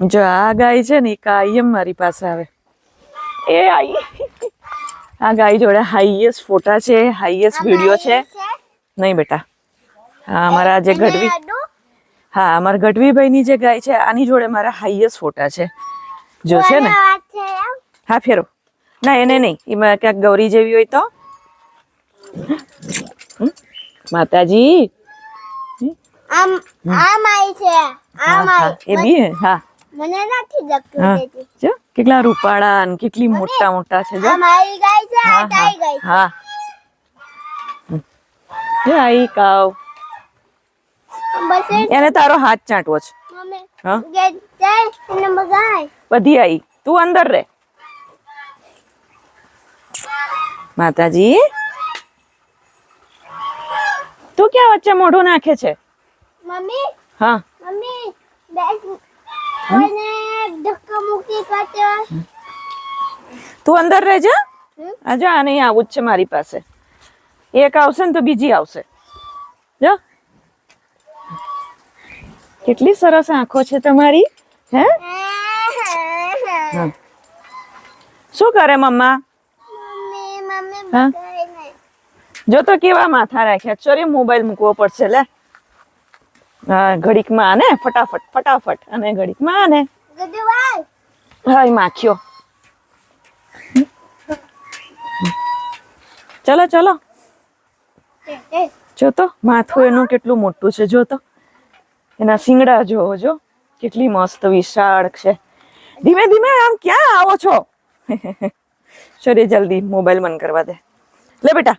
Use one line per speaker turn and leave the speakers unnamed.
જો આ ગાય છે ને કાયમ મારી પાસે આવે. એ આઈ આ ગાય જોડે હાઈએસ્ટ ફોટા છે, હાઈએસ્ટ વિડીયો છે. નહીં બેટા, હા અમારા જે ગઢવી, હા અમારા ગઢવીભાઈ ની જે ગાય છે આની જોડે મારા હાઈએસ્ટ ફોટા છે. જો છે ને, હા ફેરો ના એને નહીં, એમાં ક્યાંક ગૌરી જેવી હોય તો. માતાજી એ બી હા
મને નથી જગતું
જો કેટલા રૂપાળા અને કેટલી મોટા મોટા છે. જો
મારી ગાય છે, આ તારી ગાય છે.
હા જો આઈ કાવ,
બસ
એને તારો હાથ ચાટવો છે.
મમ્મી
હા
get જાય અને મગાય.
બધી આઈ, તું અંદર રે. માતાજી તું ક્યાં વચ્ચે મોઢું નાખે છે?
મમ્મી
હા
મમ્મી બેસ કોઈને ધક્કા મુક્કી કરતો.
તું અંદર રહેજે. આ જો આ નહીં આવું જ છે મારી પાસે. એક આવશે ને તો બીજી આવશે. જો કેટલી સરસ આંખો છે તમારી. હે હા. શું કરે મમ્મા?
મમ્મી મમ્મી
હા?
બગાય ને.
જો તો કેવા માથા રાખ્યા. ચોરી મોબાઈલ મૂકવો પડશે લે. હા ઘડીકમાં આને ફટાફટ ફટાફટ અને ઘડીકમાં આને.
ગદવાય
હાય માખ્યો. ચલો ચલો જો તો માથું એનું કેટલું મોટું છે. જો તો એના શિંગડા જોવો, જો કેટલી મસ્ત વિશાળ છે. ધીમે ધીમે આમ ક્યાં આવો છો? ચોરી જલ્દી મોબાઈલ બંધ કરવા દે. લે બેટા